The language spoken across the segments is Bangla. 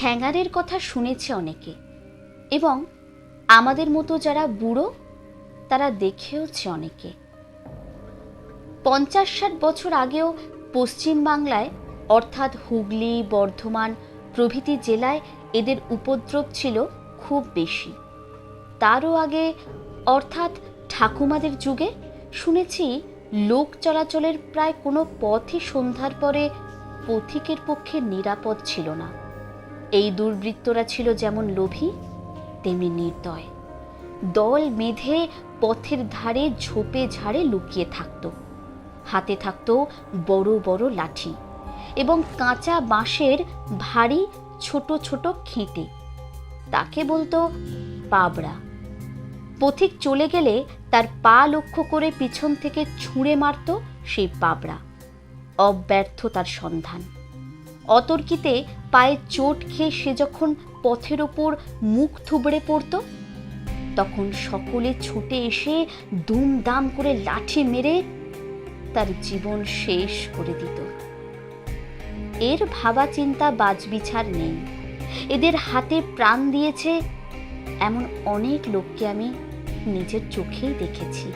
ঠ্যাঙারের কথা শুনেছে অনেকে, এবং আমাদের মতো যারা বুড়ো তারা দেখেওছে অনেকে। 50-60 বছর আগেও পশ্চিম বাংলায় অর্থাৎ হুগলি, বর্ধমান প্রভৃতি জেলায় এদের উপদ্রব ছিল খুব বেশি। তারও আগে অর্থাৎ ঠাকুমাদের যুগে শুনেছি লোক চলাচলের প্রায় কোনো পথই সন্ধ্যার পরে পথিকের পক্ষে নিরাপদ ছিল না। এই দুর্বৃত্তরা ছিল যেমন লোভী তেমনি নির্দয়। দল বেঁধে পথের ধারে ঝোপে ঝাড়ে লুকিয়ে থাকত। হাতে থাকত বড় বড় লাঠি এবং কাঁচা বাঁশের ভারী ছোট ছোট খেঁটে, তাকে বলতো পাবড়া। পথিক চলে গেলে তার পা লক্ষ্য করে পিছন থেকে ছুঁড়ে মারত সেই পাবড়া। অব্যর্থ তার সন্ধান। অতর্কিতে পায়ে চোট খেয়ে সে যখন পথের ওপর মুখ থুবড়ে পড়ত, তখন সকলে ছুটে এসে দুমদাম করে লাঠি মেরে তার জীবন শেষ করে দিত। এর ভাবা চিন্তা বাজবিছার নেই। এদের হাতে প্রাণ দিয়েছে এমন অনেক লোককে আমি নিজের চোখেই দেখেছি।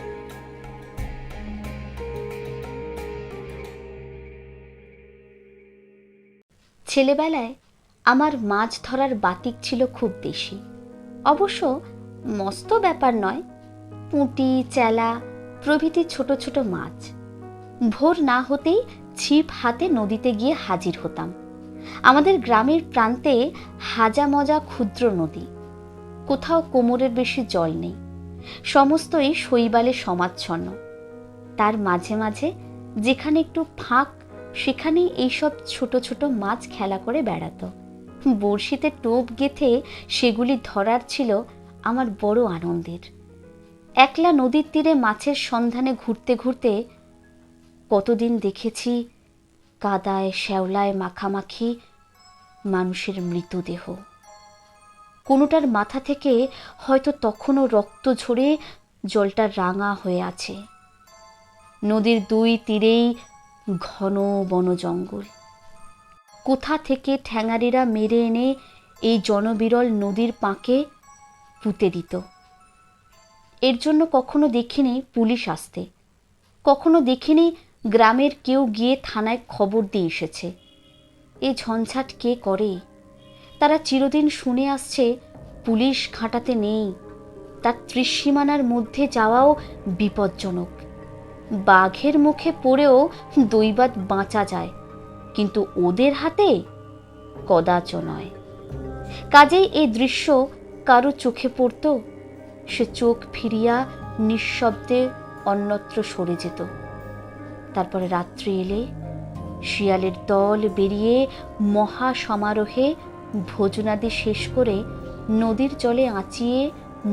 ছেলেবেলায় আমার মাছ ধরার বাতিক ছিল খুব বেশি। অবশ্য মস্ত ব্যাপার নয়, পুঁটি, চেলা প্রভৃতি ছোট ছোট মাছ। ভোর না হতেই ছিপ হাতে নদীতে গিয়ে হাজির হতাম। আমাদের গ্রামের প্রান্তে হাজা মজা ক্ষুদ্র নদী, কোথাও কোমরের বেশি জল নেই, সমস্তই শৈবালে সমাচ্ছন্ন। তার মাঝে মাঝে যেখানে একটু ফাঁক সেখানেই এইসব ছোট ছোট মাছ খেলা করে বেড়াতো। বড়শিতে টোপ গেঁথে সেগুলি ধরার ছিল আমার বড় আনন্দের। একলা নদীর তীরে মাছের সন্ধানে ঘুরতে ঘুরতে কতদিন দেখেছি কাদায় শ্যাওলায় মাখামাখি মানুষের মৃতদেহ। কোনোটার মাথা থেকে হয়তো তখনও রক্ত ঝরে জলটা রাঙা হয়ে আছে। নদীর দুই তীরেই ঘন বন জঙ্গল। কোথা থেকে ঠ্যাঙারিরা মেরে এনে এই জনবিরল নদীর পাঁকে পুঁতে দিত। এর জন্য কখনো দেখিনি পুলিশ আসতে, কখনো দেখিনি গ্রামের কেউ গিয়ে থানায় খবর দিয়ে এসেছে। এই ঝঞ্ঝাট কে করে? তারা চিরদিন শুনে আসছে পুলিশ খাটাতে নেই, তার ত্রিসীমানার মধ্যে যাওয়াও বিপজ্জনক। বাঘের মুখে পড়েও দৈবাৎ বাঁচা যায়, কিন্তু ওদের হাতে কদাচ নয়। কাজেই এই দৃশ্য কারো চোখে পড়ত, সে চোখ ফিরিয়া নিঃশব্দে অন্যত্র সরে যেত। তারপরে রাত্রি এলে শিয়ালের দল বেরিয়ে মহা সমারোহে ভোজনাদি শেষ করে নদীর জলে আঁচিয়ে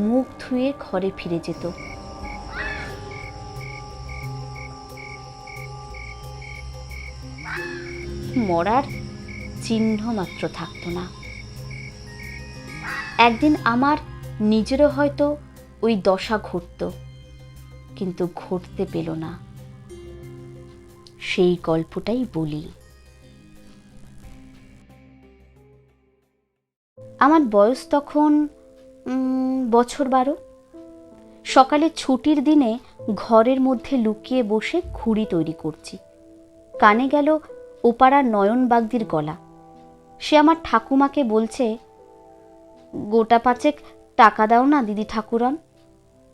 মুখ ধুয়ে ঘরে ফিরে যেত। মরার চিহ্ন মাত্র থাকত না। একদিন আমার নিজেরও হয়তো ওই দশা ঘটত, কিন্তু ঘটতে পেল না। সেই গল্পটাই বলি। আমার বয়স তখন বছর 12। সকালে ছুটির দিনে ঘরের মধ্যে লুকিয়ে বসে ঘুড়ি তৈরি করছি। কানে গেল ওপাড়ার নয়ন বাগদির গলা। সে আমার ঠাকুমাকে বলছে, গোটা 5 টাকা দাও না দিদি ঠাকুরন,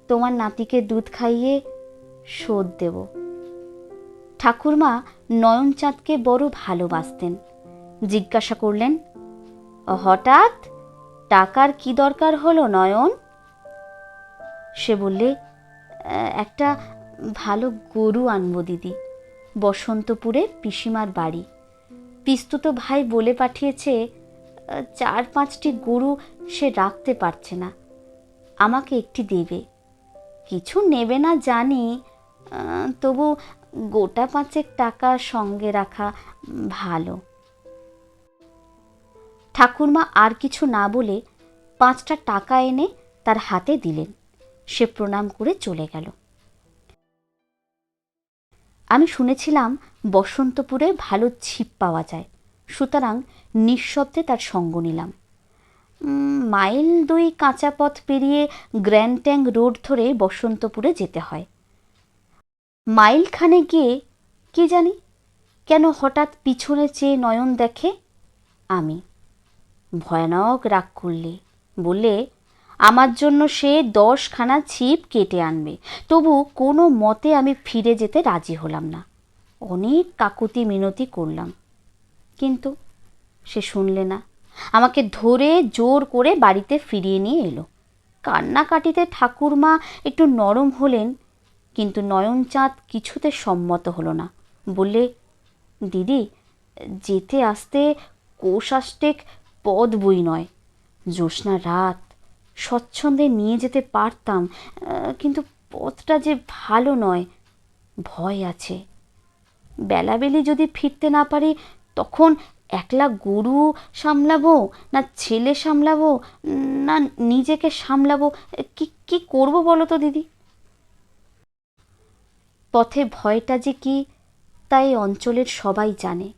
তোমার নাতিকে দুধ খাইয়ে শোধ দেব। ঠাকুরমা নয়নচাঁদকে বড় ভালোবাসতেন। জিজ্ঞাসা করলেন, হঠাৎ টাকার কি দরকার হলো নয়ন? সে বললে, একটা ভালো গরু আনবো দিদি, বসন্তপুরে পিসিমার বাড়ি। পিস্তুত ভাই বলে পাঠিয়েছে 4-5টি গরু সে রাখতে পারছে না, আমাকে একটি দেবে। কিছু নেবে না জানি, তবু গোটা 5 টাকা সঙ্গে রাখা ভালো। ঠাকুরমা আর কিছু না বলে 5টা টাকা এনে তার হাতে দিলেন। সে প্রণাম করে চলে গেল। আমি শুনেছিলাম বসন্তপুরে ভালো ছিপ পাওয়া যায়, সুতরাং নিঃশব্দে তার সঙ্গ নিলাম। মাইল 2 কাঁচা পথ পেরিয়ে গ্র্যান্ড ট্যাঙ্ক রোড ধরে বসন্তপুরে যেতে হয়। মাইলখানে গিয়ে কি জানি কেন হঠাৎ পিছনে চেয়ে নয়ন দেখে আমি। ভয়ানক রাগ করলে বললে আমার জন্য সে 10খানা ছিপ কেটে আনবে, তবু কোনো মতে আমি ফিরে যেতে রাজি হলাম না। অনেক কাকুতি মিনতি করলাম, কিন্তু সে শুনলে না। আমাকে ধরে জোর করে বাড়িতে ফিরিয়ে নিয়ে এলো। কান্নাকাটিতে ঠাকুরমা একটু নরম হলেন, কিন্তু নয়নচাঁদ কিছুতে সম্মত হলো না। বললে, দিদি, যেতে আসতে কোষাষ্টেক পদ বই নয়, জ্যোৎস্না রাত, স্বচ্ছন্দে নিয়ে যেতে পারতাম, কিন্তু পথটা যে ভালো নয়, ভয় আছে। বেলাবেলি যদি ফিরতে না পারি, তখন একলা গরু সামলাবো না ছেলে সামলাবো না নিজেকে সামলাবো, কি করবো বলো তো দিদি? পথে ভয়টা যে কি তাই অঞ্চলের সবাই জানে।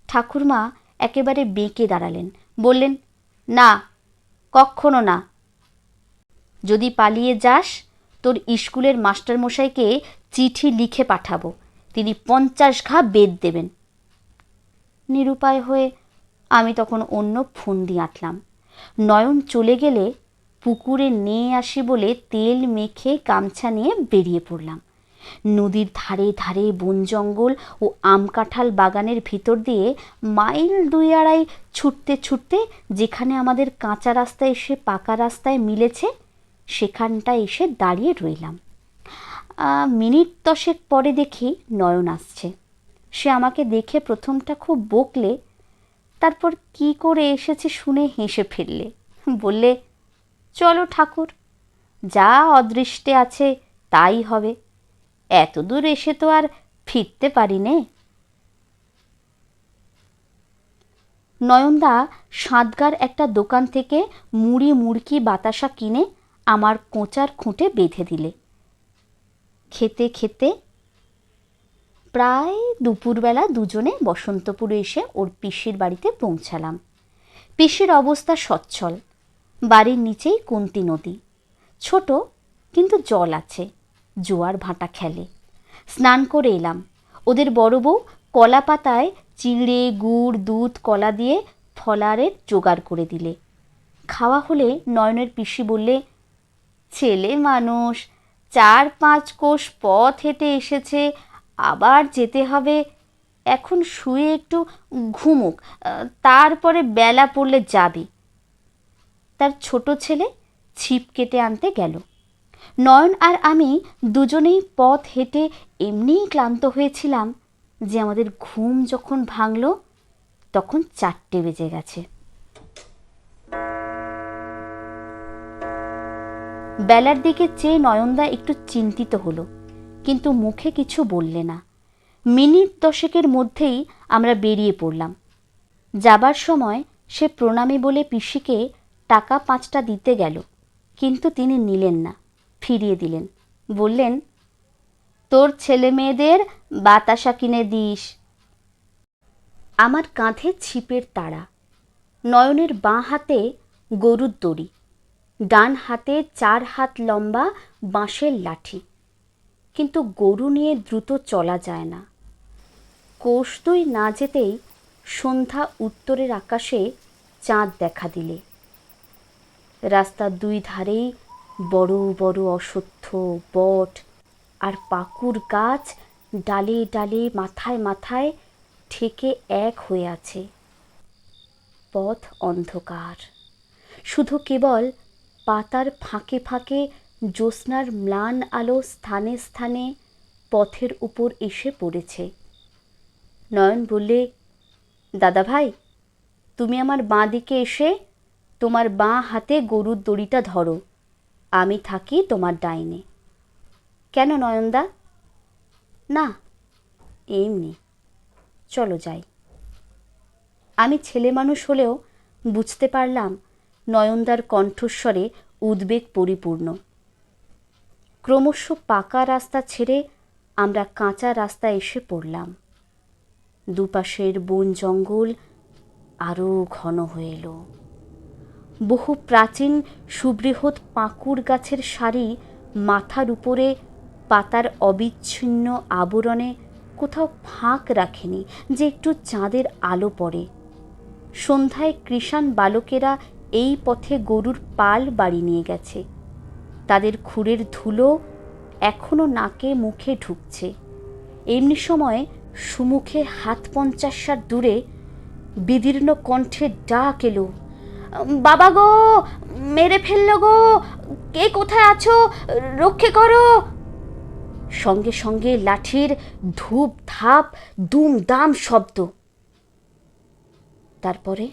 ঠাকুরমা একেবারে বেঁকে দাঁড়ালেন, বললেন, না, কক্ষনো না। যদি পালিয়ে যাস, তোর স্কুলের মাস্টারমশাইকে চিঠি লিখে পাঠাবো, তিনি 50 ঘা বেদ দেবেন। নিরুপায় হয়ে আমি তখন অন্য ফন্দি আঁটলাম। নয়ন চলে গেলে পুকুরে নিয়ে আসি বলে তেল মেখে গামছা নিয়ে বেরিয়ে পড়লাম। নদীর ধারে ধারে বন জঙ্গল ও আম কাঁঠাল বাগানের ভিতর দিয়ে মাইল 2-2.5 ছুটতে ছুটতে যেখানে আমাদের কাঁচা রাস্তায় এসে পাকা রাস্তায় মিলেছে, সেখানটায় এসে দাঁড়িয়ে রইলাম। মিনিট 10 পরে দেখি নয়ন আসছে। সে আমাকে দেখে প্রথমটা খুব বকলে, তারপর কি করে এসেছে শুনে হেসে ফেললে। বললে, চলো ঠাকুর, যা অদৃষ্টে আছে তাই হবে, এত দূর এসে তো আর ফিরতে পারি নে। নয়নদা সাঁতগার একটা দোকান থেকে মুড়ি মুড়কি বাতাসা কিনে আমার কোঁচার খুঁটে বেঁধে দিলে। খেতে খেতে প্রায় দুপুরবেলা দুজনে বসন্তপুরে এসে ওর পিসির বাড়িতে পৌঁছালাম। পিসির অবস্থা সচ্ছল, বাড়ির নিচেই কুন্তি নদী, ছোট কিন্তু জল আছে, জোয়ার ভাটা খেলে। স্নান করে এলাম। ওদের বড় বউ কলা পাতায় চিঁড়ে গুড় দুধ কলা দিয়ে ফলারের জোগাড় করে দিলে। খাওয়া হলে নয়নের পিসি বললে, ছেলে মানুষ 4-5 কোষ পথ হেঁটে এসেছে, আবার যেতে হবে, এখন শুয়ে একটু ঘুমুক, তারপরে বেলা পড়লে যাবে। তার ছোট ছেলে ছিপ কেটে আনতে গেল। নয়ন আর আমি দুজনেই পথ হেঁটে এমনিই ক্লান্ত হয়েছিলাম যে আমাদের ঘুম যখন ভাঙল তখন 4টে বেজে গেছে। বেলার দিকে চেয়ে নয়নদা একটু চিন্তিত হলো, কিন্তু মুখে কিছু বললে না। মিনিট 10 মধ্যেই আমরা বেরিয়ে পড়লাম। যাবার সময় সে প্রণামী বলে পিসিকে টাকা 5টা দিতে গেল, কিন্তু তিনি নিলেন না, ফিরিয়ে দিলেন। বললেন, তোর ছেলে মেয়েদের বাতাসা কিনে দিস। আমার কাঁধে ছিপের তাড়া, নয়নের বাঁ হাতে গরুর দড়ি, ডান হাতে 4 হাত লম্বা বাঁশের লাঠি, কিন্তু গরু নিয়ে দ্রুত চলা যায় না। কোষ 2 না যেতেই সন্ধ্যা উত্তরের আকাশে চাঁদ দেখা দিলে। রাস্তার 2 ধারেই বড় বড় অশ্বত্থ, বট আর পাকুর গাছ ডালে ডালে মাথায় মাথায় ঠেকে এক হয়ে আছে। পথ অন্ধকার, শুধু কেবল পাতার ফাঁকে ফাঁকে জ্যোৎস্নার ম্লান আলো স্থানে স্থানে পথের উপর এসে পড়েছে। নয়ন বললে, দাদা ভাই, তুমি আমার বাঁ দিকে এসে তোমার বাঁ হাতে গরুর দড়িটা ধরো, আমি থাকি তোমার ডাইনে। কেন নয়নদা? না, এমনি, চলো যাই। আমি ছেলে মানুষ হলেও বুঝতে পারলাম নয়নদার কণ্ঠস্বরে উদ্বেগ পরিপূর্ণ। ক্রমশ পাকা রাস্তা ছেড়ে আমরা কাঁচা রাস্তায় এসে পড়লাম। দুপাশের বন জঙ্গল আরও ঘন হয়ে এলো। বহু প্রাচীন সুবৃহৎ পাঁকুড় গাছের সারি মাথার উপরে পাতার অবিচ্ছিন্ন আবরণে কোথাও ফাঁক রাখেনি যে একটু চাঁদের আলো পড়ে। সন্ধ্যায় কৃষাণ বালকেরা এই পথে গরুর পাল বাড়ি নিয়ে গেছে। তাদের খুরের ধুলো এখনো নাকে মুখে ঢুকছে। এমনি সময় সুমুখে 50 দূরে বিদীর্ণ কণ্ঠে ডাক এলো, বাবা গো, মেরে ফেললো গো, কে কোথায় আছো, রক্ষে করো। সঙ্গে সঙ্গে লাঠির ধূপ ধাপ দুম দাম শব্দ। তারপরে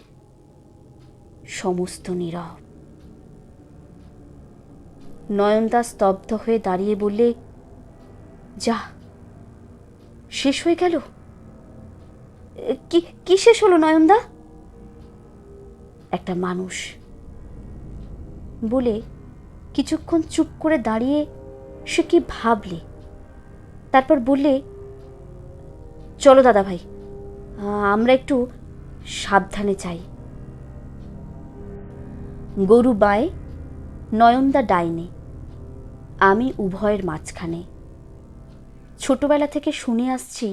সমস্ত নীরব। নয়নদা স্তব্ধ হয়ে দাঁড়িয়ে বললে, যা, শেষ হয়ে গেল? কি শেষ হলো নয়নদা? একটা মানুষ বলে কিছুক্ষণ চুপ করে দাঁড়িয়ে সে কি ভাবলে, তারপর বললে, চলো দাদা ভাই, আমরা একটু সাবধানে চাই। গরু বাঁয়ে, নয়নদা ডাইনে, আমি উভয়ের মাঝখানে। ছোটবেলা থেকে শুনে আসছি,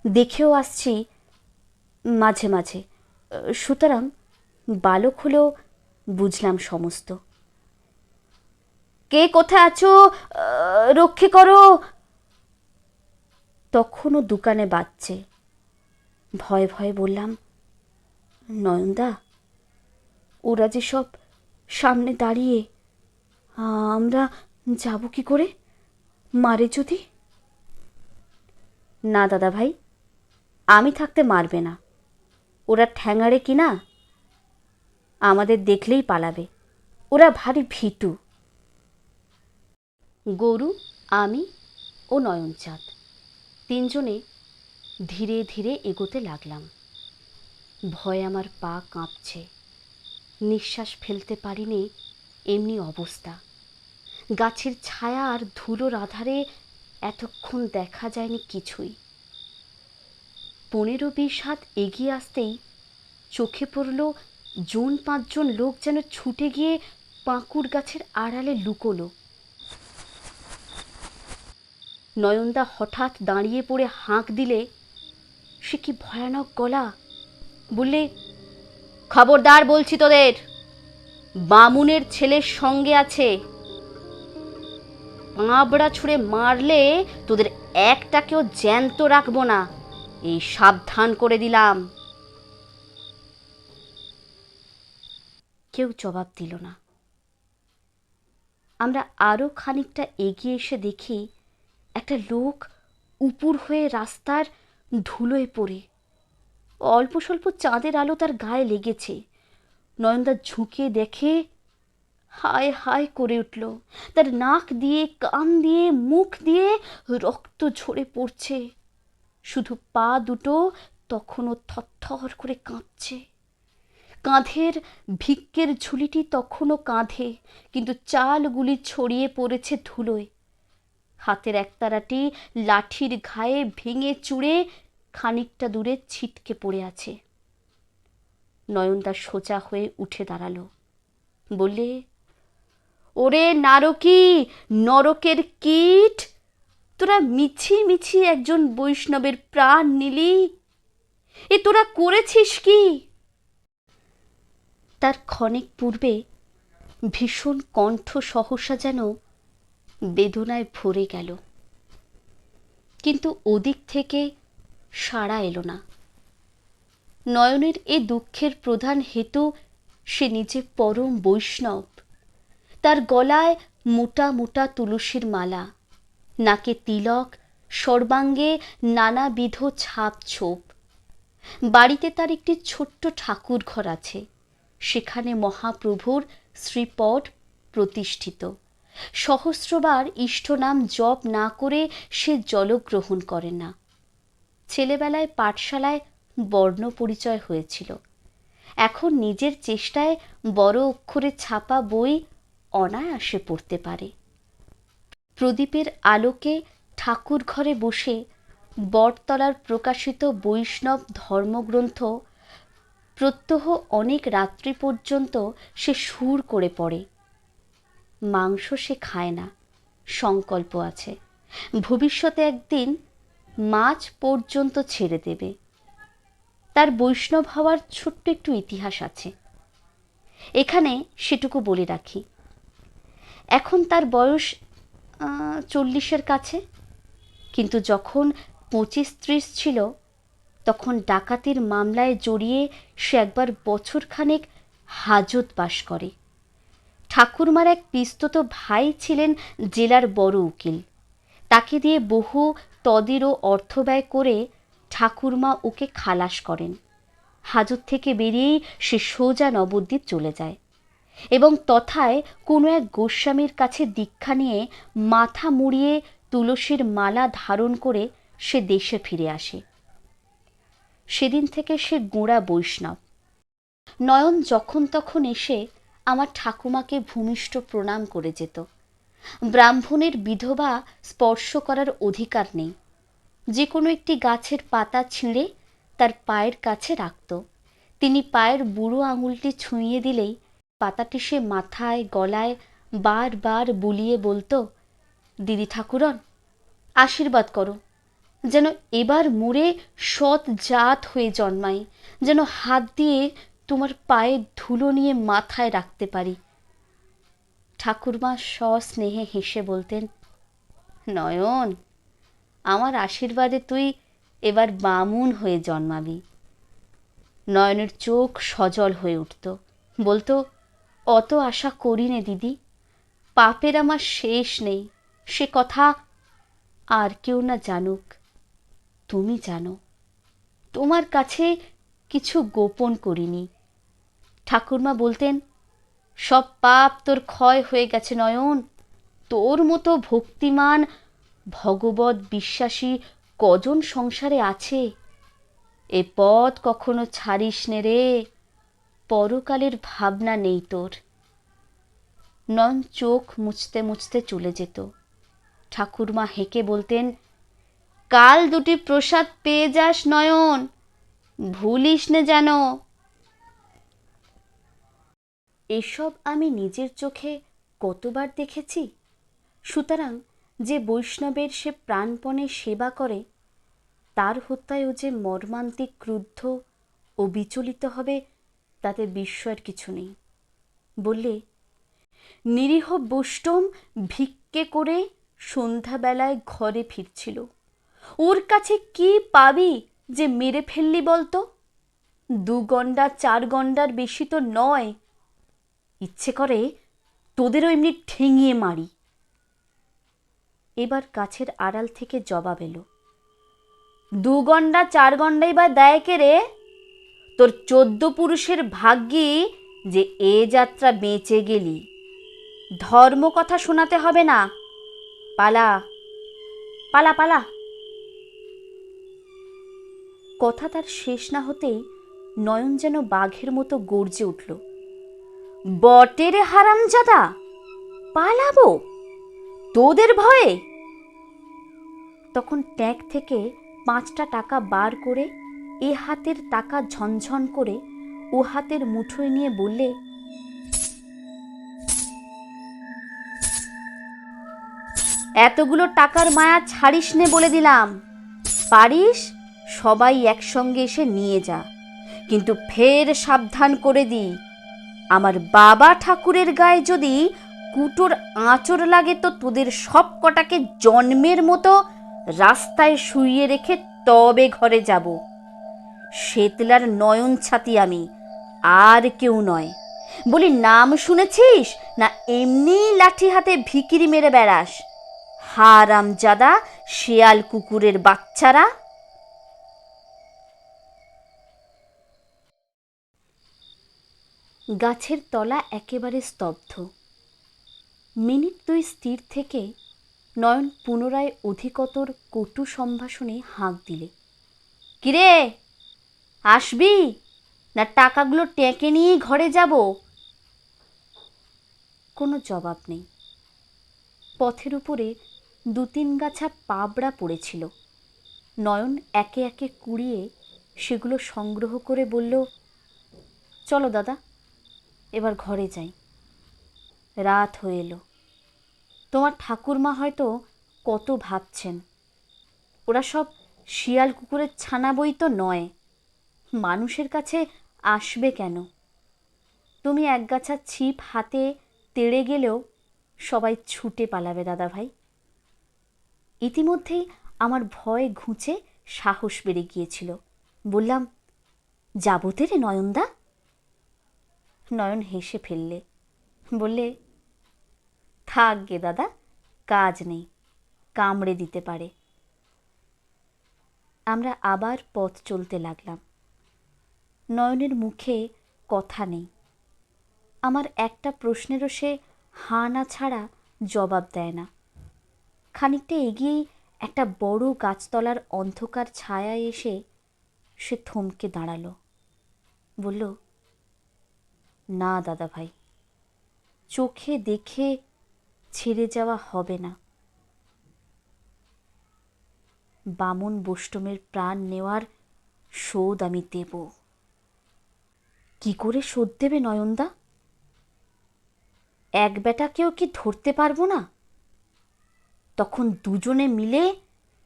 দেখেও আসছি মাঝে মাঝে, সুতরাং বালক হলেও বুঝলাম সমস্ত। কে কোথায় আছো, রক্ষে করো। তখনও দোকানে বাজছে। ভয়ে ভয়ে বললাম, নয়নদা, ওরা যে সব সামনে দাঁড়িয়ে, আমরা যাব কি করে? মারে যদি? না দাদা ভাই, আমি থাকতে মারবে না। ওরা ঠ্যাঙাড়ে কিনা, আমাদের দেখলেই পালাবে। ওরা ভারী ভীতু। গরু, আমি ও নয়নচাঁদ তিনজনে ধীরে ধীরে এগোতে লাগলাম। ভয়ে আমার পা কাঁপছে, নিঃশ্বাস ফেলতে পারিনি, এমনি অবস্থা। গাছের ছায়া আর ধুলোর আধারে এতক্ষণ দেখা যায়নি কিছুই। 15-20 হাত এগিয়ে আসতেই চোখে পড়ল 4-5 লোক যেন ছুটে গিয়ে পাঁকুড় গাছের আড়ালে লুকোলো। নয়নদা হঠাৎ দাঁড়িয়ে পড়ে হাঁক দিলে, সে কি ভয়ানক গলা! বললে, খবরদার বলছি তোদের, বামুনের ছেলের সঙ্গে আছে। পাঁবড়া ছুঁড়ে মারলে তোদের একটাকেও জ্যান্ত রাখবো না, এই সাবধান করে দিলাম। কেউ জবাব দিল না। আমরা আরো খানিকটা এগিয়ে এসে দেখি একটা লোক উপুর হয়ে রাস্তার ধুলোয় পড়ে। অল্প স্বল্প চাঁদের আলো তার গায়ে লেগেছে। নয়নদা ঝুঁকে দেখে হায় হায় করে উঠল। তার নাক দিয়ে, কান দিয়ে, মুখ দিয়ে রক্ত ঝরে পড়ছে। শুধু পা দুটো তখনও থরথর করে কাঁপছে। কাঁধের ভিক্ষের ঝুলিটি তখনও কাঁধে, কিন্তু চালগুলি ছড়িয়ে পড়েছে ধুলোয়। হাতের একতারাটি লাঠির ঘায়ে ভেঙে চুড়ে খানিকটা দূরে ছিটকে পড়ে আছে। নয়নদা সোজা হয়ে উঠে দাঁড়ালো, বললে, ওরে নারকী, নরকের কীট, তোরা মিছি মিছি একজন বৈষ্ণবের প্রাণ নিলি, এ তোরা করেছিস কি? তার ক্ষণিক পূর্বে ভীষণ কণ্ঠ সহসা যেন বেদনায় ভরে গেল, কিন্তু ওদিক থেকে সাড়া এলো না। নয়নের এ দুঃখের প্রধান হেতু সে নিজে পরম বৈষ্ণব। তার গলায় মোটা মোটা তুলসীর মালা, নাকে তিলক, সর্বাঙ্গে নানাবিধ ছাপ ছোপ। বাড়িতে তার একটি ছোট্ট ঠাকুর ঘর আছে, সেখানে মহাপ্রভুর শ্রীপদ প্রতিষ্ঠিত। সহস্রবার ইষ্টনাম জপ না করে সে জলগ্রহণ করে না। ছেলেবেলায় পাঠশালায় বর্ণ পরিচয় হয়েছিল। এখন নিজের চেষ্টায় বড় অক্ষরে ছাপা বই অনায়াসে পড়তে পারে। প্রদীপের আলোকে ঠাকুর ঘরে বসে বটতলার প্রকাশিত বৈষ্ণব ধর্মগ্রন্থ প্রত্যহ অনেক রাত্রি পর্যন্ত সে সুর করে পড়ে। মাংস সে খায় না, সংকল্প আছে ভবিষ্যতে একদিন মাছ পর্যন্ত ছেড়ে দেবে। তার বৈষ্ণব হওয়ার ছোট্ট একটু ইতিহাস আছে, এখানে সেটুকু বলে রাখি। এখন তার বয়স 40-এর কাছে, কিন্তু যখন 25-30 ছিল তখন ডাকাতির মামলায় জড়িয়ে সে একবার বছরখানেক হাজত বাস করে। ঠাকুরমার এক পিস্তত ভাই ছিলেন জেলার বড় উকিল, তাকে দিয়ে বহু তদির ও অর্থ ব্যয় করে ঠাকুরমা ওকে খালাস করেন। হাজত থেকে বেরিয়েই সে সোজা নবদ্বীপ চলে যায় এবং তথায় কোনো এক গোস্বামীর কাছে দীক্ষা নিয়ে মাথা মুড়িয়ে তুলসীর মালা ধারণ করে সে দেশে ফিরে আসে। সেদিন থেকে সে গোঁড়া বৈষ্ণব। নয়ন যখন তখন এসে আমার ঠাকুমাকে ভূমিষ্ঠ প্রণাম করে যেত। ব্রাহ্মণের বিধবা স্পর্শ করার অধিকার নেই। যে কোনো একটি গাছের পাতা ছিঁড়ে তার পায়ের কাছে রাখত। তিনি পায়ের বুড়ো আঙুলটি ছুঁয়ে দিলেই পাতাটি সে মাথায় গলায় বারবার বুলিয়ে বলতো, দিদি ঠাকুরন আশীর্বাদ করো, যেন এবার মরে সৎ জাত হয়ে জন্মাই, যেন হাত দিয়ে তোমার পায়ের ধুলো নিয়ে মাথায় রাখতে পারি। ঠাকুরমা সস্নেহে হেসে বলতেন, নয়ন, আমার আশীর্বাদে তুই এবার বামুন হয়ে জন্মাবি। নয়নের চোখ সজল হয়ে উঠত, বলতো, অত আশা করি নে দিদি, পাপের আমার শেষ নেই। সে কথা আর কেউ না জানুক, তুমি জানো। তোমার কাছে কিছু গোপন করিনি। ঠাকুরমা বলতেন, সব পাপ তোর ক্ষয় হয়ে গেছে নয়ন। তোর মতো ভক্তিমান ভগবত বিশ্বাসী কজন সংসারে আছে? এ পথ কখনো ছাড়িস নে রে, পরকালের ভাবনা নেই তোর। নয়ন চোখ মুছতে মুছতে চলে যেত। ঠাকুরমা হেঁকে বলতেন, কাল দুটি প্রসাদ পেয়ে যাস নয়ন, ভুলিস নে যেন। এসব আমি নিজের চোখে কতবার দেখেছি। সুতরাং যে বৈষ্ণবের সে প্রাণপণে সেবা করে, তার হত্যায় ও যে মর্মান্তিক ক্রুদ্ধ ও বিচলিত হবে, তাতে বিস্ময়ের কিছু নেই। বললে, নিরীহ বৈষ্ণব ভিক্ষে করে সন্ধ্যাবেলায় ঘরে ফিরছিল। ওর কাছে কি পাবি যে মেরে ফেললি বলতো? 2 গন্ডা 4 গন্ডার বেশি তো নয়। ইচ্ছে করে তোদেরও এমনি ঠেঙিয়ে মারি। এবার গাছের আড়াল থেকে জবাব এলো, 2 গন্ডা 4 গন্ডাই বা দেয় কে রে? তোর 14 পুরুষের ভাগ্যি যে এ যাত্রা বেঁচে গেলি। ধর্ম কথা শোনাতে হবে না, পালা পালা পালা। কথা তার শেষ না হতেই নয়ন যেন বাঘের মতো গর্জে উঠল, বটে রে হারামজাদা, পালাবো তোদের ভয়ে? তখন ট্যাঙ্ক থেকে 5টা টাকা বার করে এ হাতের টাকা ঝনঝন করে ও হাতের মুঠোয় নিয়ে বললে, এতগুলো টাকার মায়া ছাড়িস নে বলে দিলাম। পারিস সবাই একসঙ্গে এসে নিয়ে যা, কিন্তু ফের সাবধান করে দি, আমার বাবা ঠাকুরের গায়ে যদি কুটোর আঁচড় লাগে তো তোদের সব কটাকে জন্মের মতো রাস্তায় শুইয়ে রেখে তবে ঘরে যাব। শেতলার নয়ন ছাতি আমি, আর কেউ নয়। বলি, নাম শুনেছিস না এমনি লাঠি হাতে ভিকিরি মেরে বেড়াস? হারামজাদা শেয়াল কুকুরের বাচ্চারা। গাছের তলা একেবারে স্তব্ধ। মিনিট 2 স্থির থেকে নয়ন পুনরায় অধিকতর কটু সম্ভাষণে হাঁক দিলে, কিরে, আসবি না টাকাগুলো টেকে নিয়েই ঘরে যাব? কোনো জবাব নেই। পথের উপরে 2-3 গাছা পাবড়া পড়েছিল। নয়ন একে একে কুড়িয়ে সেগুলো সংগ্রহ করে বলল, চলো দাদা, এবার ঘরে যাই। রাত হয়ে এলো। তোমার ঠাকুরমা হয়তো কত ভাবছেন। ওরা সব শিয়াল কুকুরের ছানা বই তো নয়, মানুষের কাছে আসবে কেন? তুমি একগাছা ছিপ হাতে তেড়ে গেলেও সবাই ছুটে পালাবে দাদা ভাই। ইতিমধ্যেই আমার ভয় ঘুচে সাহস বেড়ে গিয়েছিল। বললাম, যাবো তেরে নয়নদা? নয়ন হেসে ফেললে, বললে, থাক গে দাদা, কাজ নেই, কামড়ে দিতে পারে। আমরা আবার পথ চলতে লাগলাম। নয়নের মুখে কথা নেই। আমার একটা প্রশ্নেরও সে হাঁ না ছাড়া জবাব দেয় না। খানিকটা এগিয়েই একটা বড় গাছতলার অন্ধকার ছায়ায় এসে সে থমকে দাঁড়ালো। বলল, না দাদা ভাই, চোখে দেখে ছেড়ে যাওয়া হবে না। বামন বোষ্টমের প্রাণ নেওয়ার শোধ আমি দেব। কি করে শোধ দেবে নয়নদা? এক বেটাকেও কি ধরতে পারবো না? তখন দুজনে মিলে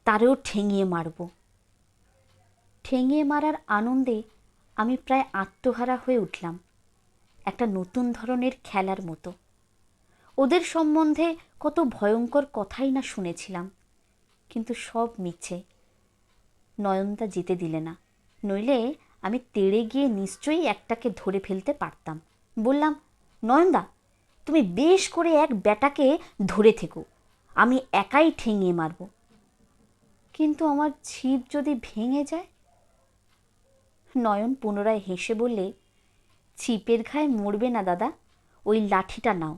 তারেও ঠেঙিয়ে মারব। ঠেঙিয়ে মারার আনন্দে আমি প্রায় আত্মহারা হয়ে উঠলাম, একটা নতুন ধরনের খেলার মতো। ওদের সম্বন্ধে কত ভয়ঙ্কর কথাই না শুনেছিলাম, কিন্তু সব মিছে। নয়নদা যেতে দিলে না, নইলে আমি তেড়ে গিয়ে নিশ্চয়ই একটাকে ধরে ফেলতে পারতাম। বললাম, নয়নদা, তুমি বেশ করে এক বেটাকে ধরে থেকো, আমি একাই ঠেঙিয়ে মারব। কিন্তু আমার ছিপ যদি ভেঙে যায়? নয়ন পুনরায় হেসে বললে, ছিপের ঘায়ে মরবে না দাদা, ওই লাঠিটা নাও।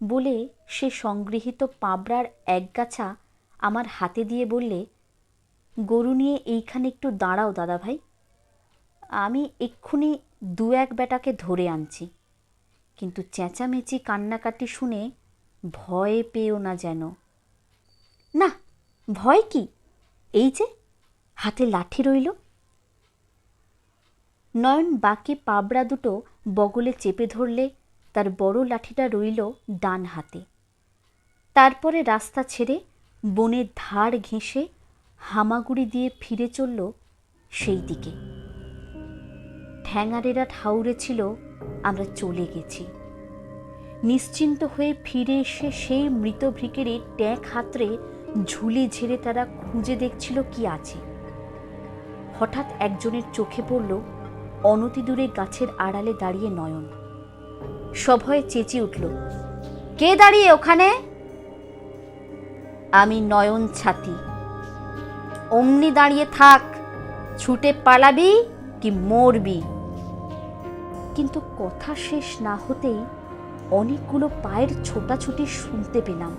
বলে সে সংগৃহীত পাবড়ার একগাছা আমার হাতে দিয়ে বললে, গরু নিয়ে এইখানে একটু দাঁড়াও দাদা ভাই, আমি এক্ষুনি দু এক বেটাকে ধরে আনছি। কিন্তু চেঁচামেচি কান্নাকাটি শুনে ভয় পেও না যেন। না, ভয় কি, এই যে হাতে লাঠি রইল। নয়ন বাকি পাবড়া দুটো বগলে চেপে ধরলে তার বড় লাঠিটা রইল ডান হাতে। তারপরে রাস্তা ছেড়ে বনের ধার ঘেঁষে হামাগুড়ি দিয়ে ফিরে চলল সেই দিকে। ঠ্যাঙাড়েরা ঠাউরে ছিল আমরা চলে গেছি। নিশ্চিন্ত হয়ে ফিরে এসে সেই মৃত ভিকেরে ট্যাঁক হাতড়ে ঝুলে ঝেড়ে তারা খুঁজে দেখছিল কি আছে। হঠাৎ একজনের চোখে পড়ল অনতি দূরে গাছের আড়ালে দাঁড়িয়ে নয়ন। সভয়ে চেঁচিয়ে উঠল, কে দাঁড়িয়ে ওখানে? আমি নয়ন ছাতি। অমনি দাঁড়িয়ে থাক, ছুটে পালাবি কি মরবি? কিন্তু কথা শেষ না হতেই অনেকগুলো পায়ের ছোটাছুটি শুনতে পেলাম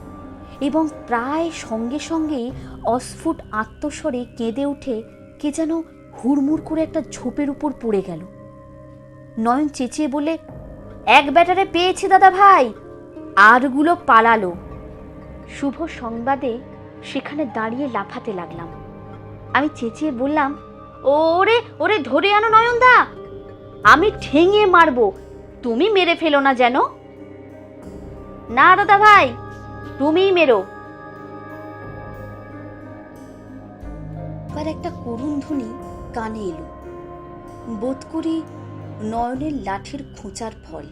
এবং প্রায় সঙ্গে সঙ্গেই অস্ফুট আত্মস্বরে কেঁদে উঠে কে যেন হুড়মুড় করে একটা ঝোপের উপর পড়ে গেল। নয়ন চেঁচিয়ে বলে, এক ব্যাটারে পেয়েছি দাদা ভাই, আরগুলো পালালো। শুভ সংবাদে সেখানে দাঁড়িয়ে লাফাতে লাগলাম। আমি চেঁচিয়ে বললাম, ওরে ওরে ধরে আনো নয়নদা, আমি ঠেঙিয়ে মারবো, তুমি মেরে ফেলো না যেন। না দাদা ভাই, তুমিই মেরো। একটা করুণ ধ্বনি কানে এলো। বোধ করি নয়নের লাঠির খোঁচার ফল।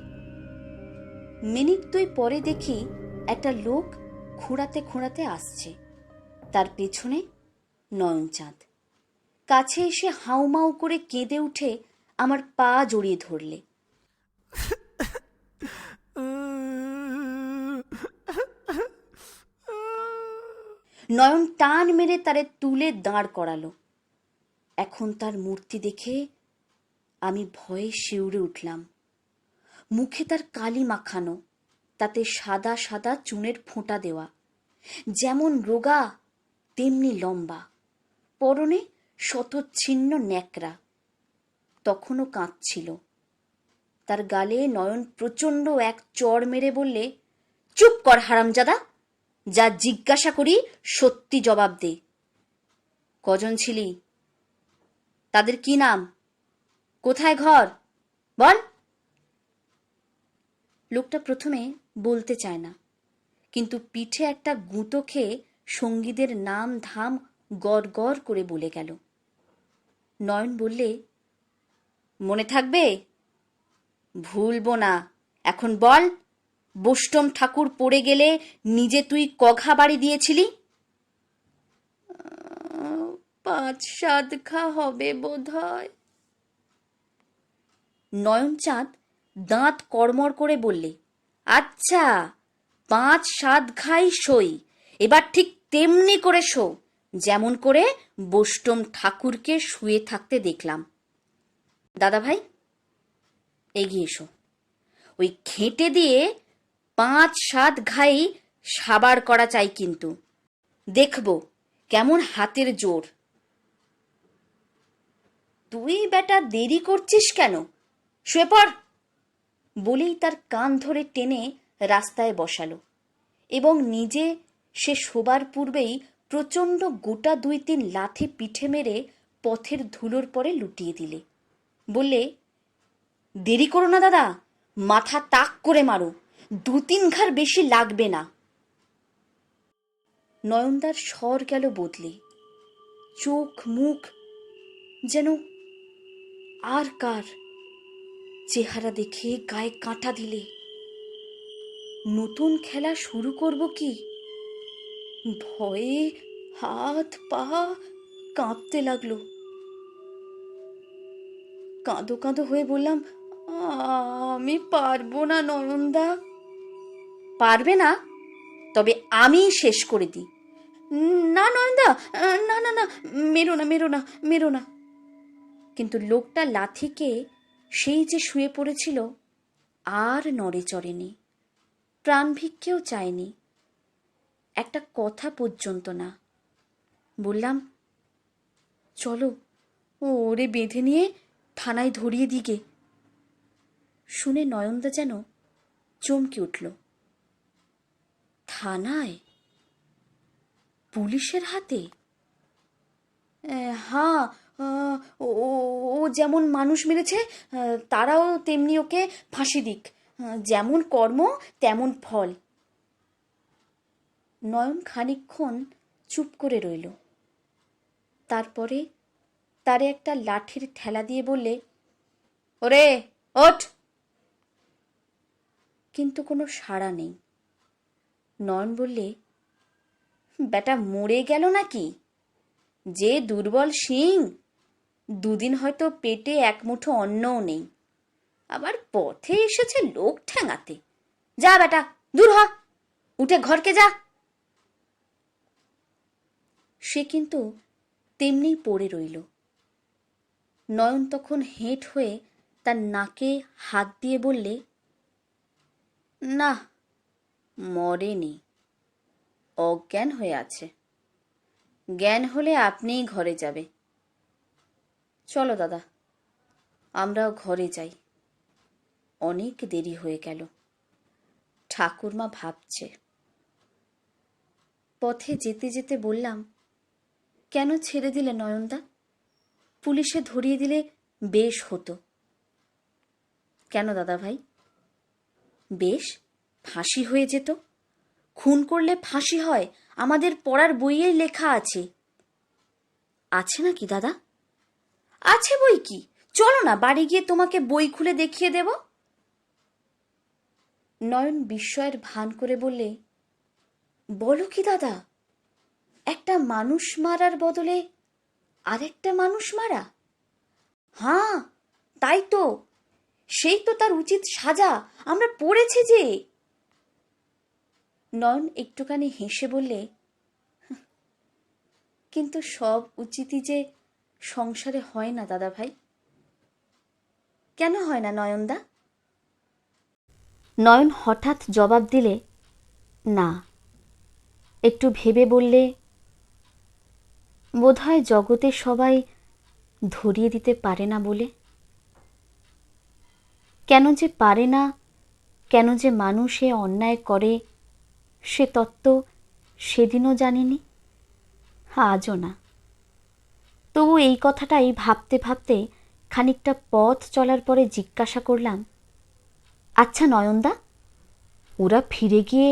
মিনিট দুই পরে দেখি একটা লোক খোঁড়াতে খোঁড়াতে আসছে, তার পেছনে নয়নচাঁদ। কাছে এসে হাউমাউ করে কেঁদে উঠে আমার পা জড়িয়ে ধরলে। নয়ন টান মেরে তারে তুলে দাঁড় করালো। এখন তার মূর্তি দেখে আমি ভয়ে শিউরে উঠলাম। মুখে তার কালি মাখানো, তাতে সাদা সাদা চুনের ফোঁটা দেওয়া, যেমন রোগা তেমনি লম্বা, পরনে শতচ্ছিন্ন ন্যাকড়া। তখনও কাঁদছিল। তার গালে নয়ন প্রচণ্ড এক চড় মেরে বললে, চুপ কর হারামজাদা, যা জিজ্ঞাসা করি সত্যি জবাব দে। কজন ছিলি? তাদের কি নাম? কোথায় ঘর? বল। লোকটা প্রথমে বলতে চায় না, কিন্তু পিঠে একটা গুঁতো খেয়ে সঙ্গীদের নাম ধাম গড় গড় করে বলে গেল। নয়ন বললে, মনে থাকবে? ভুলবো না। এখন বল, বোষ্টম ঠাকুর পড়ে গেলে নিজে তুই কঘা বাড়ি দিয়েছিলি? 5-7 ঘা হবে বোধ হয়। নয়নচাঁদ দাঁত কড়মড় করে বললে, আচ্ছা, 5-7 ঘাই সই। এবার ঠিক তেমনি করে শো, যেমন করে বোষ্টম ঠাকুরকে শুয়ে থাকতে দেখলাম। দাদা ভাই, এগিয়ে এসো। ওই খেটে দিয়ে 5-7 ঘাই সাবার করা চাই, কিন্তু দেখব কেমন হাতের জোর। তুই বেটা দেরি করছিস কেন? শুয়ে পড়। বলেই তার কান ধরে টেনে রাস্তায় বসালো এবং নিজে সে শোবার পূর্বেই প্রচণ্ড গোটা 2-3 লাথি পিঠে মেরে পথের ধুলোর পরে লুটিয়ে দিলে। বললে, দেরি করো না দাদা, মাথা তাক করে মারো, 2-3 ঘার বেশি লাগবে না। নয়নদার স্বর গেল বদলে, চোখ মুখ যেন আর কার। চেহারা দেখে গায়ে কাঁটা দিলে। নতুন খেলা শুরু করব কি? ভয়ে হাত পা কাঁপতে লাগলো। কাঁদো কাঁদো হয়ে বললাম, আমি পারবো না নয়নদা। পারবে না? তবে আমি শেষ করে দিই। না নয়নদা, না না না, মেরো না মেরো না মেরো না। কিন্তু লোকটা লাথিকে সেই যে শুয়ে পড়েছিল আর নড়ে চড়েনি, প্রাণ ভিক্ষেও চায়নি, একটা কথা পর্যন্ত না। বললাম, চলো, ওরে বেঁধে নিয়ে থানায় ধরিয়ে দিগে। শুনে নয়নদা যেন চমকে উঠল। থানায়? পুলিশের হাতে? হ্যাঁ, ও যেমন মানুষ মেরেছে, তারাও তেমনি ওকে ফাঁসি দিক। যেমন কর্ম তেমন ফল। নয়ন খানিকক্ষণ চুপ করে রইল। তারপরে তারে একটা লাঠির ঠেলা দিয়ে বললে, ওরে ওঠ। কিন্তু কোনো সাড়া নেই। নয়ন বললে, বেটা মরে গেল নাকি? যে দুর্বল শিং, 2 দিন হয়তো পেটে এক মুঠো অন্নও নেই, আবার পথে এসেছে লোক ঠ্যাঙাতে। যা বেটা, দূর হ, উঠে ঘরকে যা। সে কিন্তু তেমনি পড়ে রইল। নয়ন তখন হেঁট হয়ে তার নাকে হাত দিয়ে বললে, না, মরেনি, অজ্ঞান হয়ে আছে। জ্ঞান হলে আপনিই ঘরে যাবে। চলো দাদা, আমরাও ঘরে যাই। অনেক দেরি হয়ে গেল, ঠাকুরমা ভাবছে। পথে যেতে যেতে বললাম, কেন ছেড়ে দিলে নয়নদা? পুলিশে ধরিয়ে দিলে বেশ হতো। কেন দাদা ভাই? বেশ, ফাঁসি হয়ে যেত। খুন করলে ফাঁসি হয়, আমাদের পড়ার বইয়েই লেখা আছে। আছে নাকি দাদা? আছে বই কি, চলো না বাড়ি গিয়ে তোমাকে বই খুলে দেখিয়ে দেব। নয়ন বিস্ময়ের ভান করে বললে, বলো কি দাদা, একটা মানুষ মারার বদলে আরেকটা মানুষ মারা? হ্যাঁ, তাই তো, সেই তো তার উচিত সাজা, আমরা পড়েছি যে। নয়ন একটুখানি হেসে বললে, কিন্তু সব উচিতই যে সংসারে হয় না দাদা ভাই। কেন হয় না নয়নদা? নয়ন হঠাৎ জবাব দিলে, না। একটু ভেবে বললে, বোধহয় জগতে সবাই ধরিয়ে দিতে পারে না বলে। কেন যে পারে না, কেন যে মানুষ এ অন্যায় করে, সে তত্ত্ব সেদিনও জানিনি, আজও না। তবু এই কথাটাই ভাবতে ভাবতে খানিকটা পথ চলার পরে জিজ্ঞাসা করলাম, আচ্ছা নয়নদা, ওরা ফিরে গিয়ে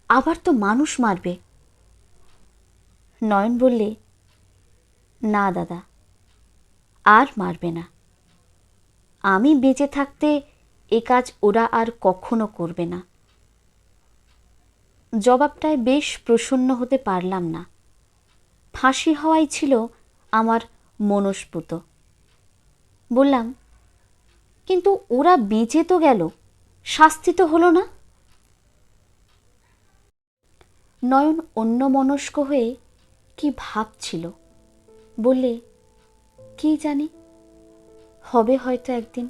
আবার তো মানুষ মারবে? নয়ন বললে, না দাদা, আর মারবে না। আমি বেঁচে থাকতে এ কাজ ওরা আর কখনো করবে না। জবাবটায় বেশ প্রসন্ন হতে পারলাম না। ফাঁসি হওয়াই ছিল আমার মনস্পুত। বললাম, কিন্তু ওরা বেঁচে তো গেল, শাস্তি তো হলো না? নয়ন অন্যমনস্ক হয়ে কি ভাবছিল, বললে, কি জানি, হবে হয়তো একদিন।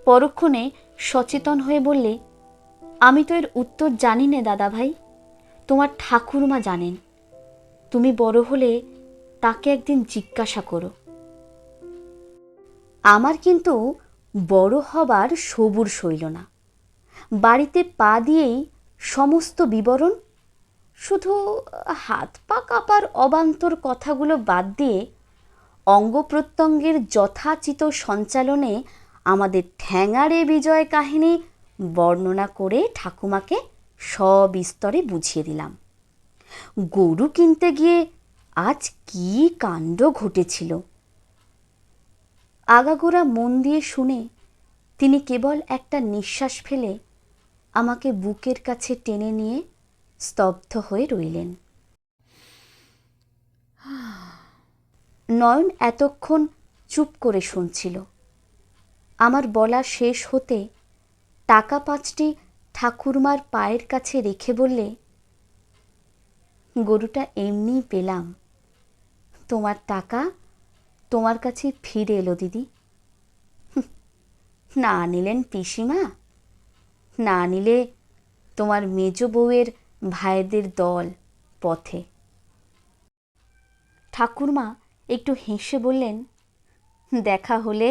পরক্ষণে সচেতন হয়ে বললে, আমি তো এর উত্তর জানি নে দাদা ভাই, তোমার ঠাকুরমা জানেন। তুমি বড় হলে তাকে একদিন জিজ্ঞাসা করো। আমার কিন্তু বড় হবার সবুর সইল না। বাড়িতে পা দিয়েই সমস্ত বিবরণ, শুধু হাত পা কাঁপার অবান্তর কথাগুলো বাদ দিয়ে অঙ্গ প্রত্যঙ্গের যথাচিত সঞ্চালনে আমাদের ঠ্যাঙাড়ে বিজয় কাহিনী বর্ণনা করে ঠাকুমাকে সবিস্তরে বুঝিয়ে দিলাম। গরু কিনতে গিয়ে আজ কি কাণ্ড ঘটেছিল। আগাগোড়া মন দিয়ে শুনে তিনি কেবল একটা নিঃশ্বাস ফেলে আমাকে বুকের কাছে টেনে নিয়ে স্তব্ধ হয়ে রইলেন। নয়ন এতক্ষণ চুপ করে শুনছিল। আমার বলা শেষ হতে টাকা 5টি ঠাকুরমার পায়ের কাছে রেখে বললে, গরুটা এমনিই পেলাম, তোমার টাকা তোমার কাছে ফিরে এলো দিদি। না নিলেন পিসিমা, না নিলে তোমার মেজ বউয়ের ভাইদের দল পথে। ঠাকুরমা একটু হেসে বললেন, দেখা হলে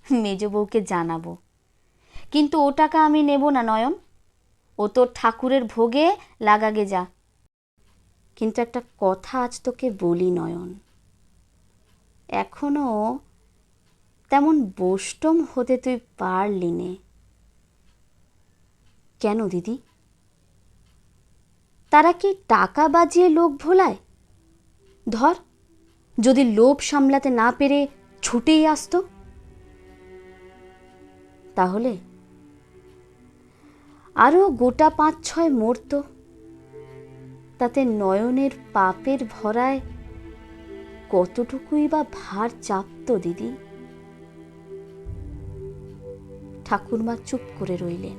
মেজ বউকে জানাবো, কিন্তু ও টাকা আমি নেব না নয়ন, ও তোর ঠাকুরের ভোগে লাগাগে যা। কিন্তু একটা কথা আজ তোকে বলি নয়ন, এখনো তেমন বোষ্টম হতে তুই পারলি নে। কেন দিদি? তারা কি টাকা বাজিয়ে লোক ভোলায়? ধর, যদি লোভ সামলাতে না পেরে ছুটেই আসতো, তাহলে আরো গোটা 5-6 মরত। তাতে নয়নের পাপের ভরায় কতটুকুই বা ভার চাপত দিদি। ঠাকুরমা চুপ করে রইলেন।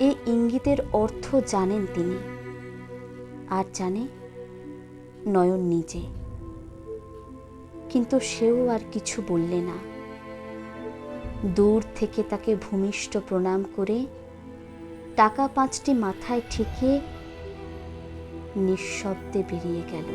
এ ইঙ্গিতের অর্থ জানেন তিনি, আর জানে নয়ন নিজে। কিন্তু সেও আর কিছু বললে না। দূর থেকে তাকে ভূমিষ্ঠ প্রণাম করে টাকা 5টি মাথায় ঠেকিয়ে নিঃশব্দে বেরিয়ে গেল।